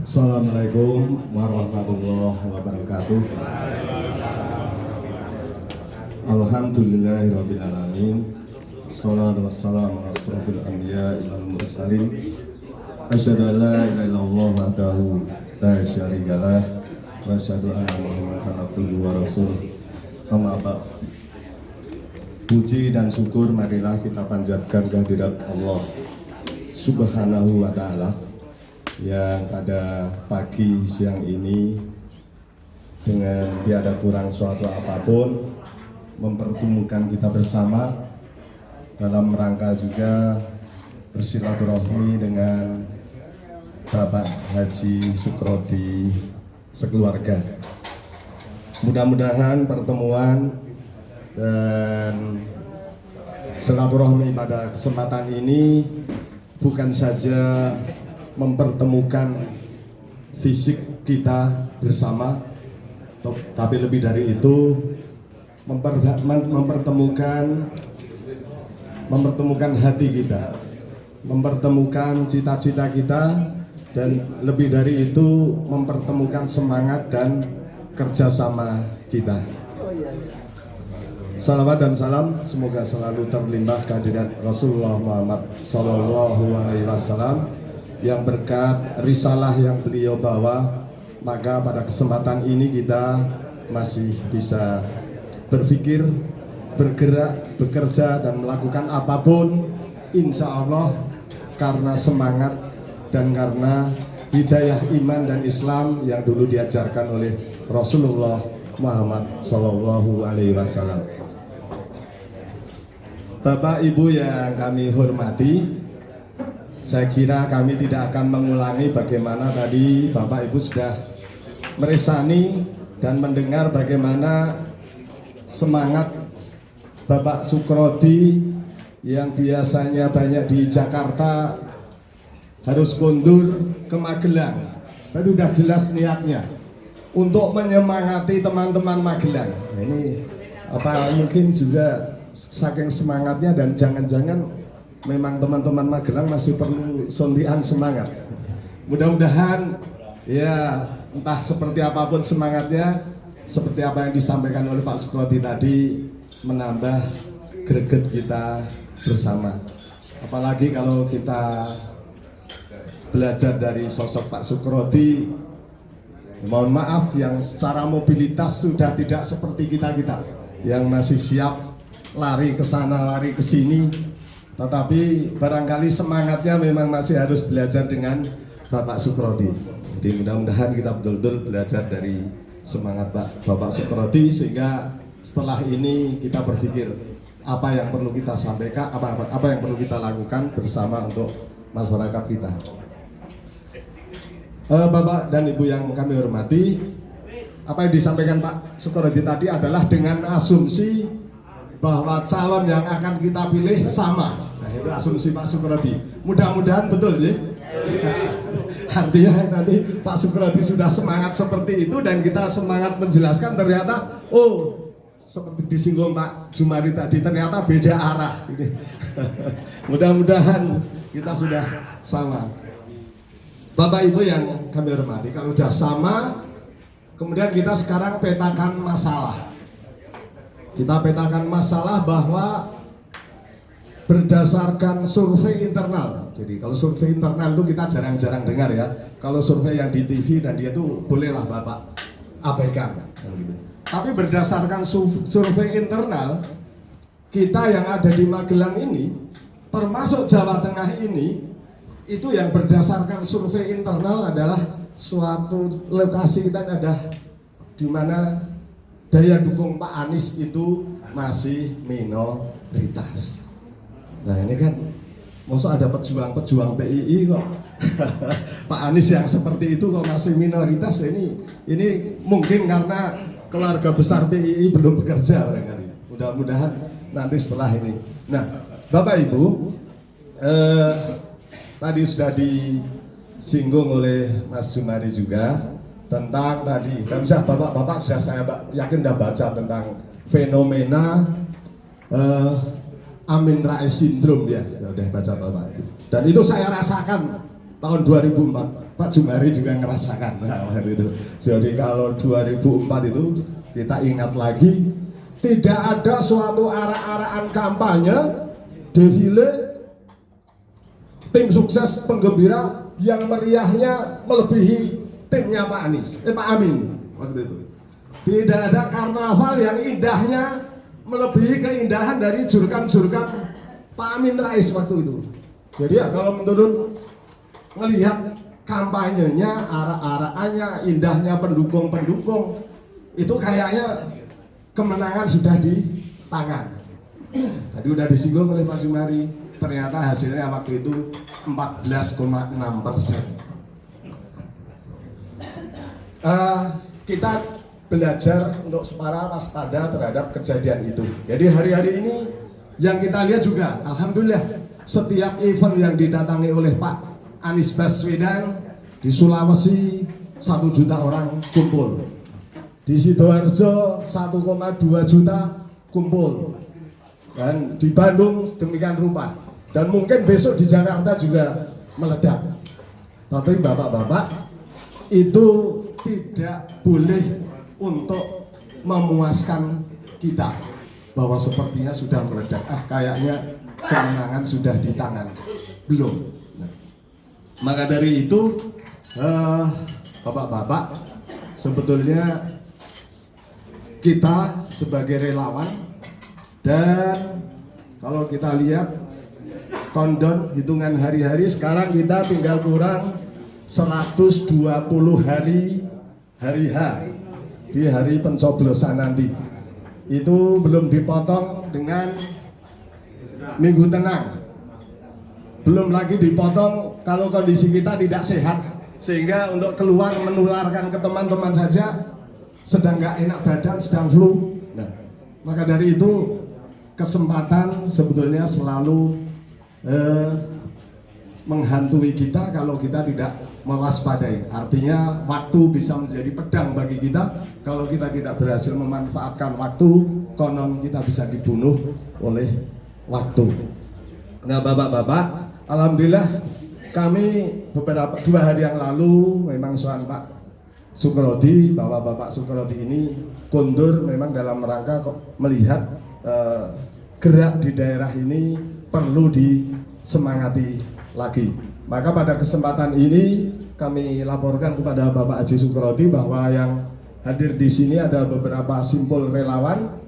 Assalamualaikum warahmatullahi wabarakatuh. Alhamdulillahirabbil alamin. Shalatu wassalamu ala asrofil anbiya'i wal mursalin. Asyhadu an la ilaha illallah wahdahu la syarikalah wa asyhadu anna Muhammadan abduhu wa rasuluh. Amma ba'd. Puji dan syukur marilah kita panjatkan kehadirat Allah Subhanahu wa ta'ala yang pada pagi siang ini dengan tiada kurang suatu apapun mempertemukan kita bersama dalam rangka juga bersilaturahmi dengan Bapak Haji Sukroti sekeluarga. Mudah-mudahan pertemuan dan silaturahmi pada kesempatan ini bukan saja mempertemukan fisik kita bersama, tapi lebih dari itu mempertemukan hati kita, mempertemukan cita-cita kita, dan lebih dari itu mempertemukan semangat dan kerjasama kita. Salawat dan salam semoga selalu terlimpah kehadirat Rasulullah Muhammad Sallallahu Alaihi Wasallam yang berkat risalah yang beliau bawa, maka pada kesempatan ini kita masih bisa berpikir, bergerak, bekerja dan melakukan apapun insya Allah karena semangat dan karena hidayah iman dan Islam yang dulu diajarkan oleh Rasulullah Muhammad Sallallahu Alaihi Wasallam. Bapak Ibu yang kami hormati, saya kira kami tidak akan mengulangi bagaimana tadi Bapak Ibu sudah meresani dan mendengar bagaimana semangat Bapak Sukroti yang biasanya banyak di Jakarta harus mundur ke Magelang. Tadi sudah jelas niatnya untuk menyemangati teman-teman Magelang. Ini apa mungkin juga saking semangatnya dan jangan-jangan memang teman-teman Magelang masih perlu suntikan semangat. Mudah-mudahan ya entah seperti apapun semangatnya, seperti apa yang disampaikan oleh Pak Sukroti tadi, menambah greget kita bersama. Apalagi kalau kita belajar dari sosok Pak Sukroti, mohon maaf yang secara mobilitas sudah tidak seperti kita-kita yang masih siap lari ke sana, lari ke sini, tetapi barangkali semangatnya memang masih harus belajar dengan Bapak Sukroti. Jadi mudah-mudahan kita betul-betul belajar dari semangat Bapak Sukroti sehingga setelah ini kita berpikir apa yang perlu kita sampaikan, apa yang perlu kita lakukan bersama untuk masyarakat kita. Bapak dan Ibu yang kami hormati, apa yang disampaikan Pak Sukroti tadi adalah dengan asumsi bahwa calon yang akan kita pilih sama. Nah, itu asumsi Pak Sukroti. Mudah-mudahan betul ya. Artinya tadi Pak Sukroti sudah semangat seperti itu dan kita semangat menjelaskan, ternyata seperti disinggung Pak Jumari tadi, ternyata beda arah. Mudah-mudahan kita sudah sama. Bapak Ibu yang kami hormati, kalau sudah sama, kemudian kita sekarang petakan masalah. Kita petakan masalah bahwa berdasarkan survei internal. Jadi kalau survei internal itu kita jarang-jarang dengar ya. Kalau survei yang di TV dan dia itu bolehlah Bapak abaikan. Gitu. Tapi berdasarkan survei internal, kita yang ada di Magelang ini, termasuk Jawa Tengah ini, itu yang berdasarkan survei internal adalah suatu lokasi kita ada di mana daya dukung Pak Anies itu masih minoritas. Nah ini kan, maksud ada pejuang-pejuang PII kok Pak Anies yang seperti itu kok masih minoritas. Ini mungkin karena keluarga besar PII belum bekerja barangkali. Mudah-mudahan nanti setelah ini. Nah Bapak Ibu, tadi sudah disinggung oleh Mas Jumari juga tentang tadi, dan sudah bapak sudah saya yakin sudah baca tentang fenomena Amin Rais Syndrome ya, udah baca bapak itu. Dan itu saya rasakan tahun 2004. Pak Jumari juga ngerasakan waktu itu. Jadi kalau 2004 itu kita ingat lagi, tidak ada suatu arak-arakan kampanye, defile, tim sukses penggembira yang meriahnya melebihi timnya Pak Anies, Pak Amin waktu itu. Tidak ada karnaval yang indahnya melebihi keindahan dari jurkam-jurkam Pak Amin Rais waktu itu. Jadi ya kalau menurut melihat kampanyenya, arak-arakannya, indahnya pendukung-pendukung, itu kayaknya kemenangan sudah di tangan. Tadi udah disinggung oleh Pak Jumari, ternyata hasilnya waktu itu 14,6%. Kita belajar untuk para waspada terhadap kejadian itu. Jadi hari-hari ini yang kita lihat juga, alhamdulillah, setiap event yang didatangi oleh Pak Anies Baswedan di Sulawesi 1 juta orang kumpul, di Sidoarjo 1,2 juta kumpul, dan di Bandung demikian rupa, dan mungkin besok di Jakarta juga meledak. Tapi bapak-bapak, itu tidak boleh untuk memuaskan kita bahwa sepertinya sudah meledak, kayaknya kemenangan sudah di tangan, belum. Maka dari itu, bapak-bapak, sebetulnya kita sebagai relawan, dan kalau kita lihat countdown hitungan hari-hari, sekarang kita tinggal kurang 120 hari H di hari pencoblosan nanti. Itu belum dipotong dengan minggu tenang, belum lagi dipotong kalau kondisi kita tidak sehat, sehingga untuk keluar menularkan ke teman-teman saja sedang nggak enak badan, sedang flu. Nah, maka dari itu kesempatan sebetulnya selalu menghantui kita kalau kita tidak mewaspadai. Artinya waktu bisa menjadi pedang bagi kita. Kalau kita tidak berhasil memanfaatkan waktu, konon kita bisa dibunuh oleh waktu. Nah, bapak-bapak, alhamdulillah kami beberapa 2 hari yang lalu memang soal Pak Sukrodi, bahwa Bapak Sukrodi ini kondur memang dalam rangka melihat gerak di daerah ini perlu disemangati lagi. Maka pada kesempatan ini kami laporkan kepada Bapak Haji Sukrodi bahwa yang hadir di sini ada beberapa simpul relawan.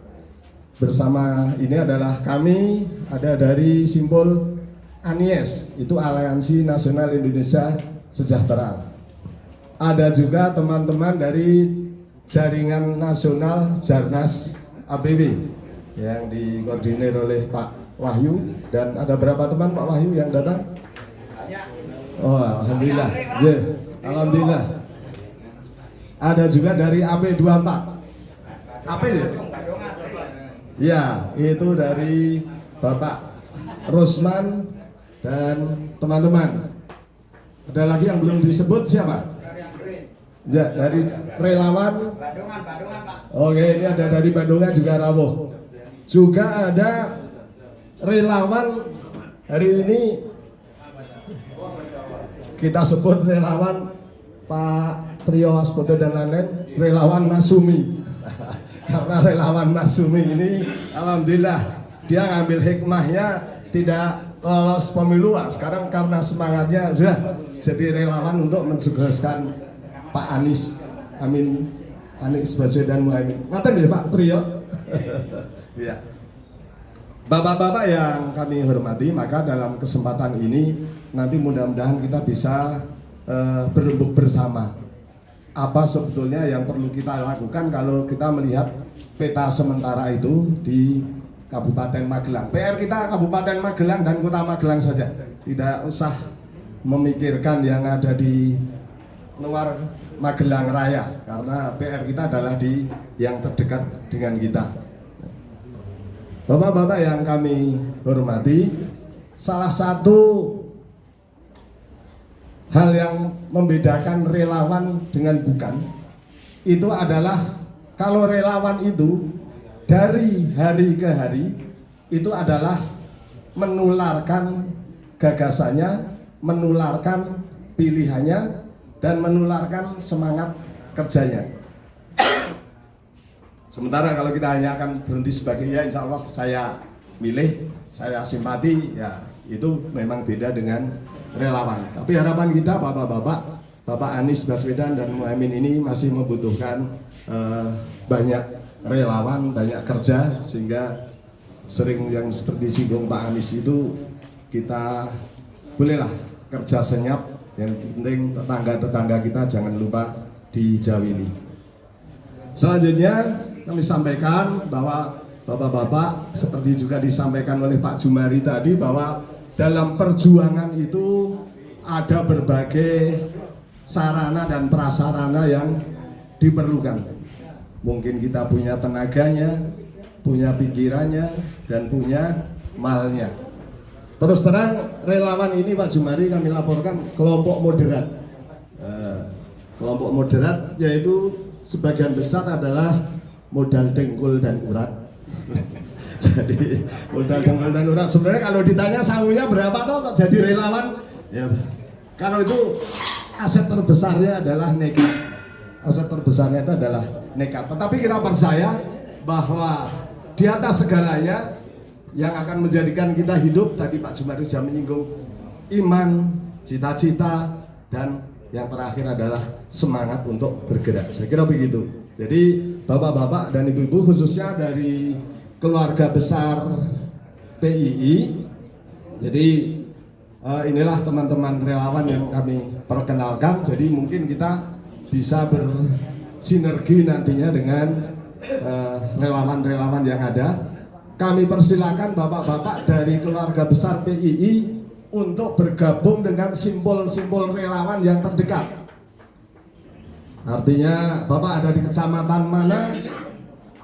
Bersama ini adalah kami, ada dari simpul ANIES, itu Aliansi Nasional Indonesia Sejahtera. Ada juga teman-teman dari Jaringan Nasional Jarnas ABW yang dikoordinir oleh Pak Wahyu, dan ada berapa teman Pak Wahyu yang datang? Oh, alhamdulillah. Yeah. Alhamdulillah. Ada juga dari AP24. AP ya? Ya, itu dari Bapak Rosman dan teman-teman. Ada lagi yang belum disebut, siapa? Ya, dari relawan. Bandungan, Pak. Oke, ini ada dari Bandungan juga rawuh. Juga ada relawan hari ini kita sebut relawan Pak Priyo Hasboto dan lain-lain, relawan Masumi. Karena relawan Masumi ini alhamdulillah dia ngambil hikmahnya, tidak lolos pemilu, sekarang karena semangatnya sudah jadi relawan untuk mensukseskan Pak Anies, Anies Baswedan Muhaimin. Ngaten ya Pak Priyo. Ya. Bapak-bapak yang kami hormati, maka dalam kesempatan ini nanti mudah-mudahan kita bisa berembuk bersama. Apa sebetulnya yang perlu kita lakukan kalau kita melihat peta sementara itu di Kabupaten Magelang. PR kita Kabupaten Magelang dan Kota Magelang saja, tidak usah memikirkan yang ada di luar Magelang Raya, karena PR kita adalah di yang terdekat dengan kita. Bapak-bapak yang kami hormati, salah satu hal yang membedakan relawan dengan bukan itu adalah kalau relawan itu dari hari ke hari itu adalah menularkan gagasannya, menularkan pilihannya, dan menularkan semangat kerjanya. Sementara kalau kita hanya akan berhenti sebagai ya insya Allah saya milih, saya simpati, ya itu memang beda dengan relawan. Tapi harapan kita bapak-bapak, Bapak Anies Baswedan dan Muhaimin ini masih membutuhkan banyak relawan, banyak kerja, sehingga sering yang seperti singgung Pak Anies itu kita bolehlah kerja senyap, yang penting tetangga-tetangga kita jangan lupa dijawili. Selanjutnya kami sampaikan bahwa bapak-bapak seperti juga disampaikan oleh Pak Jumari tadi bahwa dalam perjuangan itu ada berbagai sarana dan prasarana yang diperlukan. Mungkin kita punya tenaganya, punya pikirannya, dan punya malnya. Terus terang relawan ini Pak Jumari kami laporkan kelompok moderat. Kelompok moderat yaitu sebagian besar adalah modal dengkul dan urat. Jadi modal dengkul dan urat. Sebenarnya kalau ditanya sangunya berapa toh kok jadi relawan? Ya, kalau itu aset terbesarnya adalah nekat. Aset terbesarnya itu adalah nekat. Tetapi kita percaya bahwa di atas segalanya yang akan menjadikan kita hidup, tadi Pak Jumari sudah menyinggung iman, cita-cita, dan yang terakhir adalah semangat untuk bergerak. Saya kira begitu. Jadi bapak-bapak dan ibu-ibu khususnya dari keluarga besar PII, jadi inilah teman-teman relawan yang kami perkenalkan. Jadi mungkin kita bisa bersinergi nantinya dengan relawan-relawan yang ada. Kami persilakan bapak-bapak dari keluarga besar PII untuk bergabung dengan simbol-simbol relawan yang terdekat. Artinya bapak ada di kecamatan mana,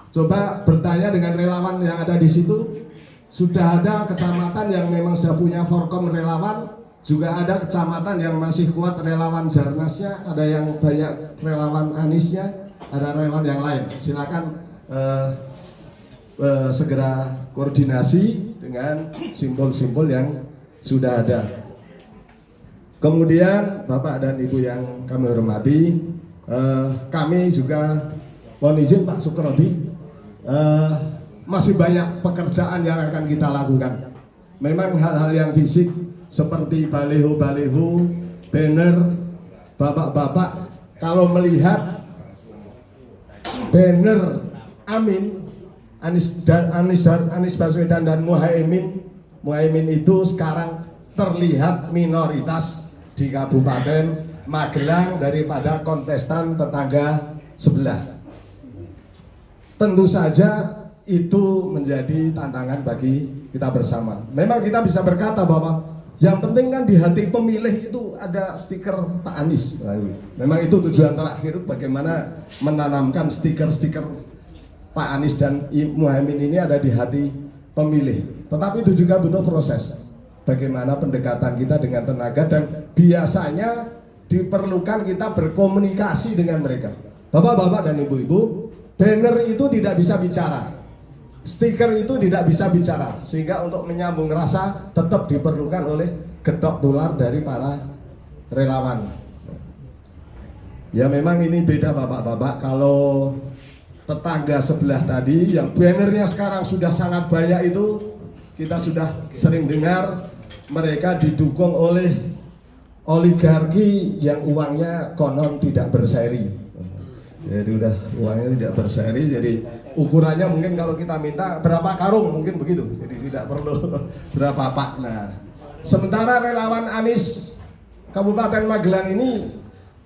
coba bertanya dengan relawan yang ada di situ. Sudah ada kecamatan yang memang sudah punya forkom relawan, juga ada kecamatan yang masih kuat relawan Zarnasnya, ada yang banyak relawan Anisnya, ada relawan yang lain. Silakan segera koordinasi dengan simbol-simbol yang sudah ada. Kemudian Bapak dan Ibu yang kami hormati, kami juga mohon izin Pak Sukrodi, masih banyak pekerjaan yang akan kita lakukan. Memang hal-hal yang fisik seperti baliho-baliho, banner, bapak-bapak kalau melihat banner Anies Baswedan dan Muhaimin itu sekarang terlihat minoritas di Kabupaten Magelang daripada kontestan tetangga sebelah. Tentu saja itu menjadi tantangan bagi kita bersama. Memang kita bisa berkata bahwa yang penting kan di hati pemilih itu ada stiker Pak Anies. Memang itu tujuan terakhir, bagaimana menanamkan stiker-stiker Pak Anies dan Muhaimin ini ada di hati pemilih. Tetapi itu juga butuh proses. Bagaimana pendekatan kita dengan tenaga, dan biasanya diperlukan kita berkomunikasi dengan mereka. Bapak-bapak dan ibu-ibu, banner itu tidak bisa bicara, stiker itu tidak bisa bicara, sehingga untuk menyambung rasa tetap diperlukan oleh gedok tular dari para relawan. Ya memang ini beda bapak-bapak. Kalau tetangga sebelah tadi yang bannernya sekarang sudah sangat banyak itu, kita sudah sering dengar mereka didukung oleh oligarki yang uangnya konon tidak berseri. Jadi udah uangnya tidak berseri, jadi ukurannya mungkin kalau kita minta berapa karung mungkin begitu, jadi tidak perlu berapa pak. Nah, sementara relawan Anies Kabupaten Magelang ini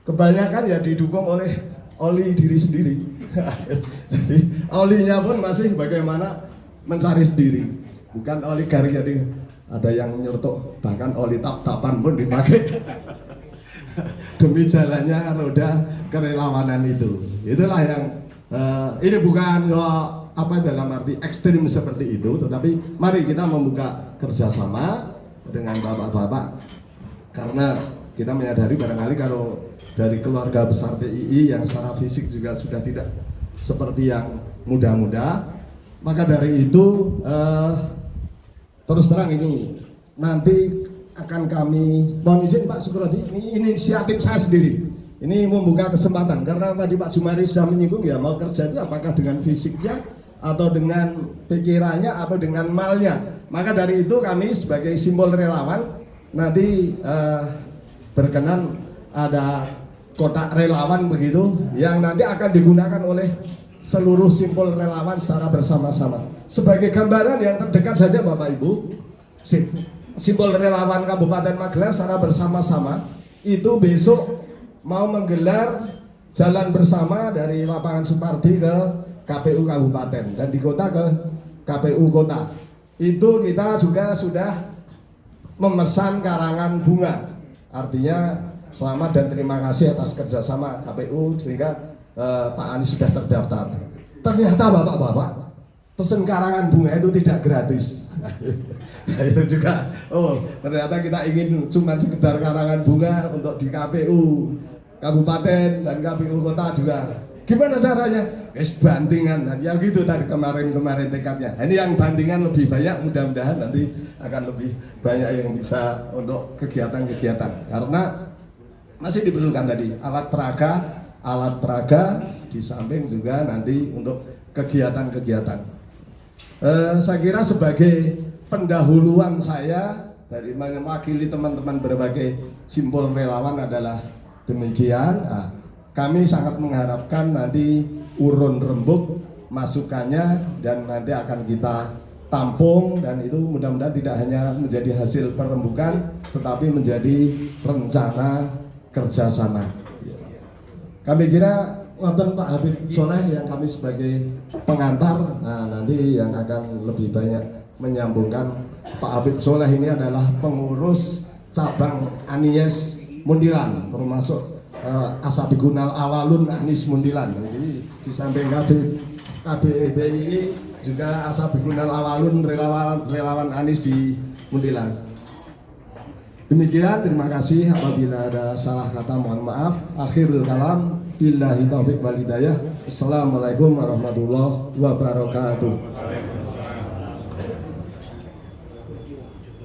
kebanyakan ya didukung oleh oli diri sendiri. Jadi olinya pun masih bagaimana mencari sendiri, bukan oligarki. Jadi ada yang nyertuk, bahkan oli tap-tapan pun dipakai demi jalannya roda kerelawanan itu. Itulah yang ini bukan apa dalam arti ekstrim seperti itu, tetapi mari kita membuka kerjasama dengan bapak-bapak, karena kita menyadari barangkali kalau dari keluarga besar PII yang secara fisik juga sudah tidak seperti yang muda-muda, maka dari itu terus terang ini nanti akan kami mohon izin Pak Sukrodi, ini inisiatif saya sendiri. ini membuka kesempatan karena tadi Pak Jumari sudah menyinggung ya, mau kerja itu apakah dengan fisiknya atau dengan pikirannya atau dengan malnya. Maka dari itu kami sebagai simbol relawan nanti berkenan ada kotak relawan begitu yang nanti akan digunakan oleh seluruh simbol relawan secara bersama-sama. Sebagai gambaran yang terdekat saja Bapak Ibu, simbol relawan Kabupaten Magelang secara bersama-sama itu besok mau menggelar jalan bersama dari lapangan Supardi ke KPU Kabupaten dan di kota ke KPU Kota. Itu kita juga sudah memesan karangan bunga. Artinya selamat dan terima kasih atas kerjasama KPU sehingga Pak Anies sudah terdaftar. Ternyata bapak-bapak pesen karangan bunga itu tidak gratis. Nah, itu juga, oh ternyata kita ingin cuma sekedar karangan bunga untuk di KPU Kabupaten dan KPU Kota juga. Gimana caranya? Bantingan, nah, yang gitu tadi kemarin tekadnya. Ini yang bantingan lebih banyak, mudah-mudahan nanti akan lebih banyak yang bisa untuk kegiatan-kegiatan. Karena masih diperlukan tadi alat peraga di samping juga nanti untuk kegiatan-kegiatan. Saya kira sebagai pendahuluan saya dari mewakili teman-teman berbagai simbol relawan adalah demikian. Nah, kami sangat mengharapkan nanti urun rembuk masukannya dan nanti akan kita tampung dan itu mudah-mudahan tidak hanya menjadi hasil perembukan tetapi menjadi rencana kerjasama. Kami kira wonten Pak Habib Soleh yang kami sebagai pengantar, nah nanti yang akan lebih banyak menyambungkan. Pak Habib Soleh ini adalah pengurus cabang Anies Mundilan, termasuk Asabiqunal Awalun Anies Mundilan. Jadi di samping KBBI juga Asabiqunal Awalun relawan Anies di Mundilan. Demikian, terima kasih. Apabila ada salah kata mohon maaf. Akhirul kalam, billahi taufiq wal hidayah. Assalamualaikum warahmatullahi wabarakatuh.